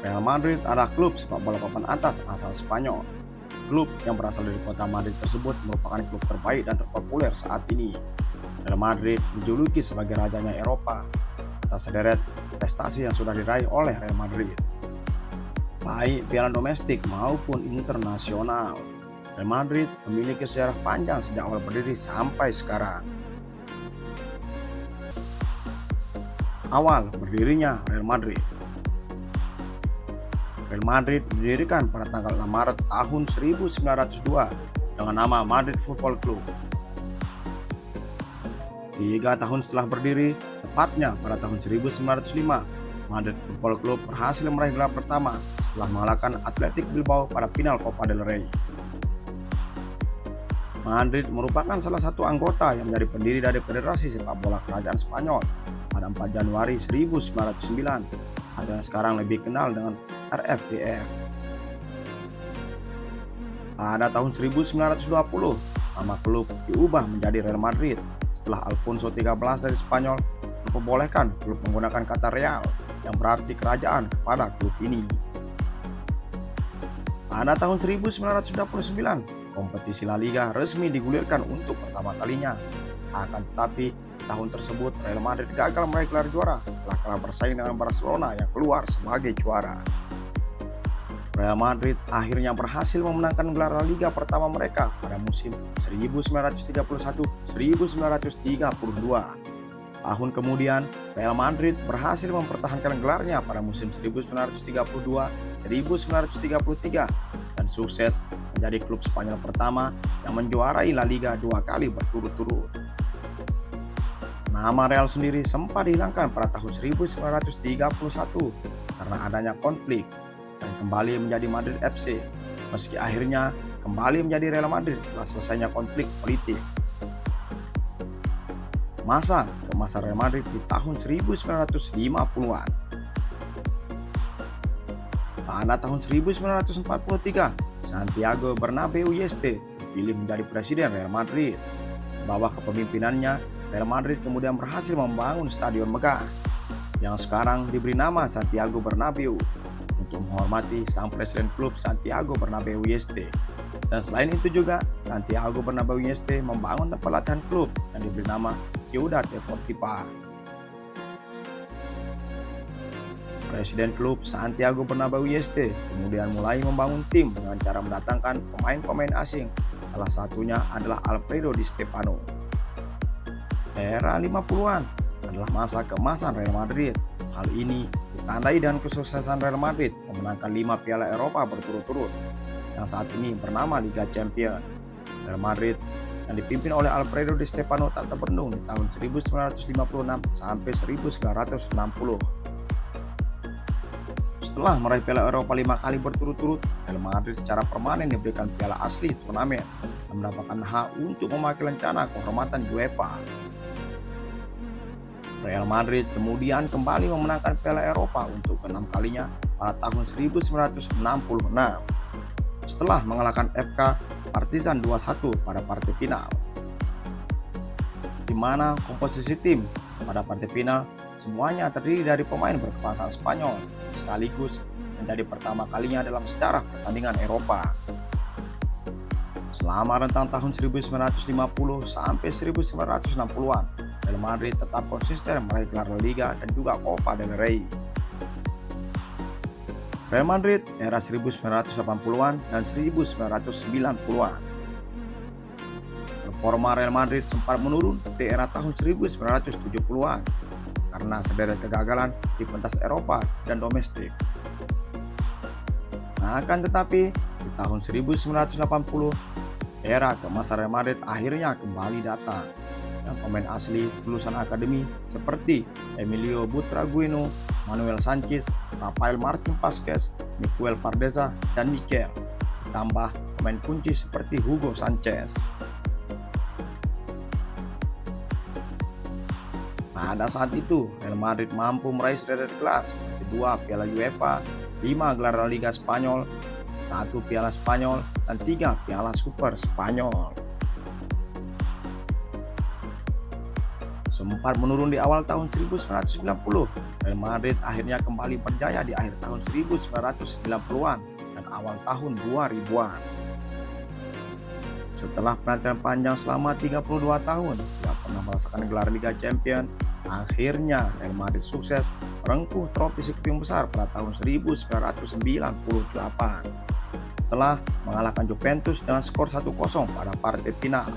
Real Madrid adalah klub sepak bola papan atas asal Spanyol. Klub yang berasal dari kota Madrid tersebut merupakan klub terbaik dan terpopuler saat ini. Real Madrid dijuluki sebagai rajanya Eropa atas sederet prestasi yang sudah diraih oleh Real Madrid, baik piala domestik maupun internasional. Real Madrid memiliki sejarah panjang sejak awal berdiri sampai sekarang. Awal berdirinya Real Madrid. Real Madrid didirikan pada tanggal 6 Maret tahun 1902 dengan nama Madrid Football Club. 3 tahun setelah berdiri, tepatnya pada tahun 1905, Madrid Football Club berhasil meraih gelar pertama setelah mengalahkan Athletic Bilbao pada final Copa del Rey. Madrid merupakan salah satu anggota yang menjadi pendiri dari Federasi Sepak Bola Kerajaan Spanyol pada 4 Januari 1909 atau yang sekarang lebih kenal dengan RFDF. Pada tahun 1920, nama klub diubah menjadi Real Madrid setelah Alfonso XIII dari Spanyol memperbolehkan klub menggunakan kata Real yang berarti kerajaan kepada klub ini. Pada tahun 1929, kompetisi La Liga resmi digulirkan untuk pertama kalinya. Akan tetapi, di tahun tersebut Real Madrid gagal meraih gelar juara setelah kalah bersaing dengan Barcelona yang keluar sebagai juara. Real Madrid akhirnya berhasil memenangkan gelar La Liga pertama mereka pada musim 1931-1932. Tahun kemudian, Real Madrid berhasil mempertahankan gelarnya pada musim 1932-1933 dan sukses menjadi klub Spanyol pertama yang menjuarai La Liga 2 kali berturut-turut. Nama Real sendiri sempat dihilangkan pada tahun 1931 karena adanya konflik dan kembali menjadi Madrid FC, meski akhirnya kembali menjadi Real Madrid setelah selesainya konflik politik. Masa keemasan Real Madrid di tahun 1950-an. Pada tahun 1943, Santiago Bernabeu Yeste terpilih menjadi presiden Real Madrid. Di bawah kepemimpinannya, Real Madrid kemudian berhasil membangun stadion megah yang sekarang diberi nama Santiago Bernabeu untuk menghormati sang presiden klub Santiago Bernabeu Yeste. Dan selain itu juga, Santiago Bernabeu Yeste membangun tempat latihan klub yang diberi nama Ciudad Deportiva. Presiden klub Santiago Bernabeu Yeste kemudian mulai membangun tim dengan cara mendatangkan pemain-pemain asing. Salah satunya adalah Alfredo Di Stefano. Era 50-an adalah masa keemasan Real Madrid. Hal ini ditandai dengan kesuksesan Real Madrid memenangkan 5 Piala Eropa berturut-turut yang saat ini bernama Liga Champions. Real Madrid yang dipimpin oleh Alfredo Di Stefano tak terbendung di tahun 1956 sampai 1960. Setelah meraih Piala Eropa 5 kali berturut-turut, Real Madrid secara permanen diberikan piala asli turnamen dan mendapatkan hak untuk memakai lencana kehormatan UEFA. Real Madrid kemudian kembali memenangkan Piala Eropa untuk ke-6 kalinya pada tahun 1966 setelah mengalahkan FC Partizan 2-1 pada partai final, di mana komposisi tim pada partai final semuanya terdiri dari pemain berkebangsaan Spanyol, sekaligus menjadi pertama kalinya dalam sejarah pertandingan Eropa. Selama rentang tahun 1950 sampai 1960-an, Real Madrid tetap konsisten meraih gelar La Liga dan juga Copa del Rey. Real Madrid era 1980-an dan 1990-an. Performa Real Madrid sempat menurun di era tahun 1970-an karena sederet kegagalan di pentas Eropa dan domestik. Akan tetapi, di tahun 1980, era keemasan Real Madrid akhirnya kembali datang. Dan pemain asli lulusan akademi seperti Emilio Butragueño, Manuel Sanchez, Rafael Martín Vázquez, Miguel Pardeza, dan Mikel, ditambah pemain kunci seperti Hugo Sanchez. Pada saat itu, Real Madrid mampu meraih sederet gelar seperti 2 Piala UEFA, 5 gelar La Liga Spanyol, 1 Piala Spanyol, dan 3 Piala Super Spanyol. Sempat menurun di awal tahun 1990 Real Madrid akhirnya kembali berjaya di akhir tahun 1990-an dan awal tahun 2000-an. Setelah penantian panjang selama 32 tahun, tidak pernah merasakan gelar Liga Champions, akhirnya Real Madrid sukses merengkuh trofi sekeping besar pada tahun 1998. Setelah mengalahkan Juventus dengan skor 1-0 pada partai final.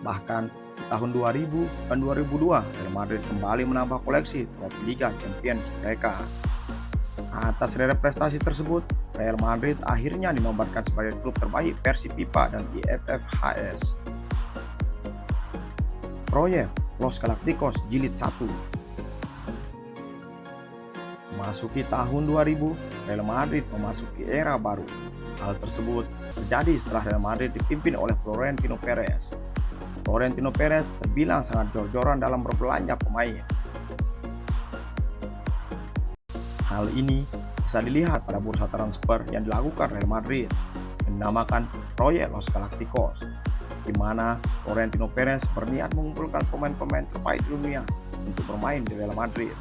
Bahkan di tahun 2000 dan 2002, Real Madrid kembali menambah koleksi trofi Liga Champions mereka. Atas rere prestasi tersebut, Real Madrid akhirnya dinobatkan sebagai klub terbaik versi FIFA dan IFFHS. Proyek Los Galacticos Jilid 1. Memasuki tahun 2000, Real Madrid memasuki era baru. Hal tersebut terjadi setelah Real Madrid dipimpin oleh Florentino Perez. Florentino Perez terbilang sangat jor-joran dalam berbelanja pemain. Hal ini bisa dilihat pada bursa transfer yang dilakukan Real Madrid yang dinamakan Proyek Los Galacticos, di mana Florentino Perez berniat mengumpulkan pemain-pemain terbaik di dunia untuk bermain di Real Madrid.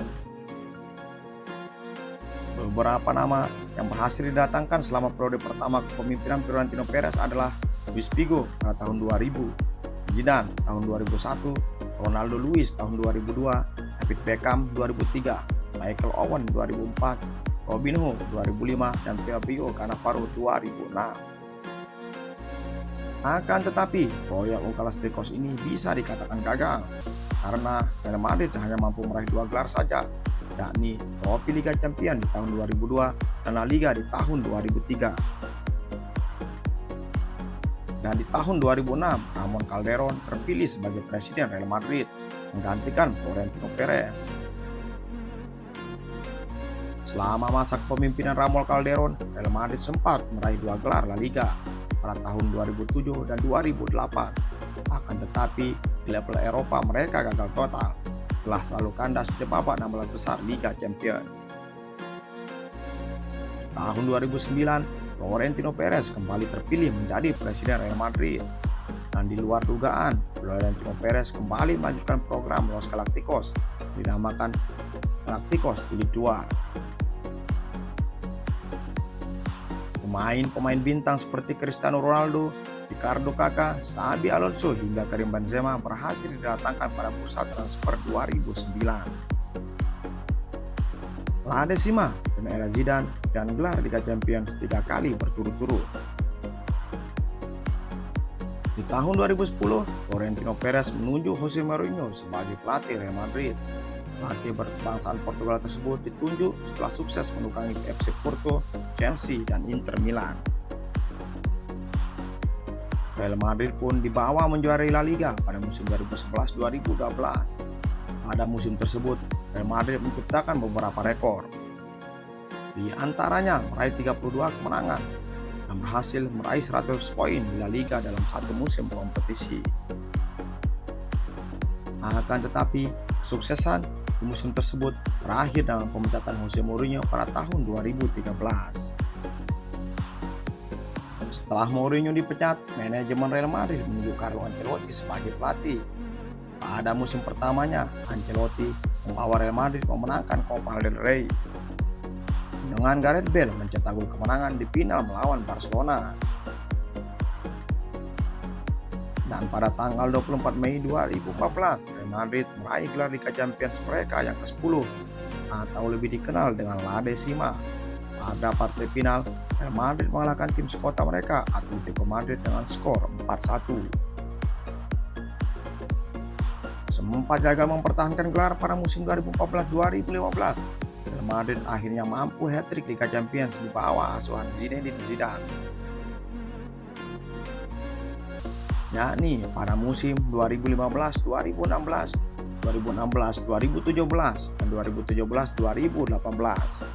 Beberapa nama yang berhasil didatangkan selama periode pertama kepemimpinan Florentino Perez adalah Luis Figo pada tahun 2000, Zidane tahun 2001, Ronaldo Luis tahun 2002, David Beckham 2003, Michael Owen 2004, Robinho 2005, dan Fabio Cannavaro 2006. Akan tetapi, proyek Los Galacticos ini bisa dikatakan gagal karena Real Madrid hanya mampu meraih 2 gelar saja, yakni trofi Liga Champions di tahun 2002 dan La Liga di tahun 2003. Dan di tahun 2006, Ramon Calderón terpilih sebagai presiden Real Madrid, menggantikan Florentino Perez. Selama masa kepemimpinan Ramon Calderón, Real Madrid sempat meraih 2 gelar La Liga pada tahun 2007 dan 2008. Akan tetapi, di level Eropa mereka gagal total, telah selalu kandas di babak 16 besar Liga Champions. Tahun 2009, Florentino Perez kembali terpilih menjadi presiden Real Madrid. Dan di luar dugaan, Florentino Perez kembali melanjutkan program Los Galacticos, dinamakan Galacticos Jilid 2. Pemain-pemain bintang seperti Cristiano Ronaldo, Ricardo Kakak, Xabi Alonso hingga Karim Benzema berhasil didatangkan pada bursa transfer 2009. La Decima dan era Zidane dan gelar Liga Champions 3 kali berturut-turut. Di tahun 2010, Florentino Perez menunjuk Jose Mourinho sebagai pelatih Real Madrid. Pelatih berkebangsaan Portugal tersebut ditunjuk setelah sukses menukangi FC Porto, Chelsea, dan Inter Milan. Real Madrid pun dibawa menjuarai La Liga pada musim 2011-2012. Pada musim tersebut, Real Madrid menciptakan beberapa rekor. Di antaranya meraih 32 kemenangan dan berhasil meraih 100 poin di La Liga dalam satu musim kompetisi. Akan tetapi, kesuksesan di musim tersebut berakhir dengan pemecatan Jose Mourinho pada tahun 2013. Setelah Mourinho dipecat, manajemen Real Madrid menunjuk Carlo Ancelotti sebagai pelatih. Pada musim pertamanya, Ancelotti membawa Real Madrid memenangkan Copa del Rey dengan Gareth Bale mencetak gol kemenangan di final melawan Barcelona. Dan pada tanggal 24 Mei 2014, Real Madrid meraih gelar Liga Champions mereka yang ke-10 atau lebih dikenal dengan La Decima. Pada partai final, Real Madrid mengalahkan tim sekota mereka Atletico Madrid dengan skor 4-1. Sempat gagal mempertahankan gelar pada musim 2014-2015, Real Madrid akhirnya mampu hat-trick Liga Champions di bawah asuhan Zinedine Zidane. Yakni pada musim 2015-2016, 2016-2017, dan 2017-2018.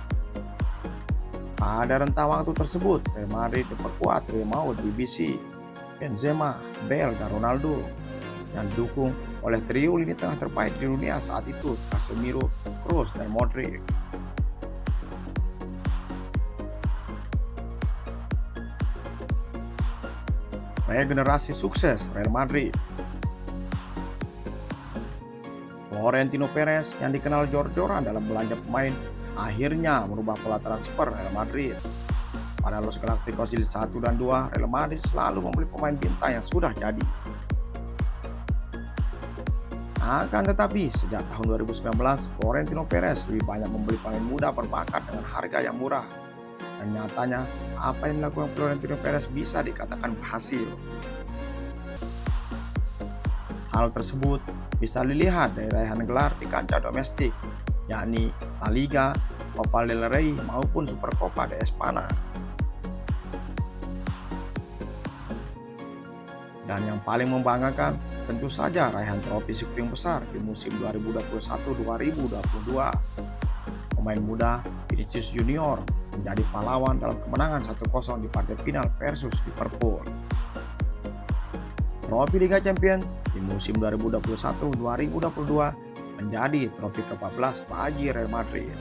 Pada rentang waktu tersebut, Real Madrid diperkuat oleh Mauro Ibisi, Benzema, Bale, dan Ronaldo, yang didukung oleh trio lini tengah terbaik di dunia saat itu, Casemiro, Kroos, dan Modric. Regenerasi sukses Real Madrid. Florentino Perez yang dikenal jor-joran dalam belanja pemain akhirnya merubah pola transfer Real Madrid. Pada Los Galacticos Jilid 1 dan 2, Real Madrid selalu membeli pemain bintang yang sudah jadi. Akan tetapi, sejak tahun 2019, Florentino Perez lebih banyak membeli pemain muda berbakat dengan harga yang murah. Dan nyatanya, apa yang dilakukan Florentino Perez bisa dikatakan berhasil. Hal tersebut bisa dilihat dari raihan gelar di kancah domestik, yakni La Liga, Copa del Rey maupun Supercopa de España. Dan yang paling membanggakan, tentu saja raihan trofi skuring besar di musim 2021-2022. Pemain muda Vinicius Junior menjadi pahlawan dalam kemenangan 1-0 di partai final versus Liverpool. Trofi Liga Champions di musim 2021-2022 menjadi trofi ke-14 bagi Real Madrid.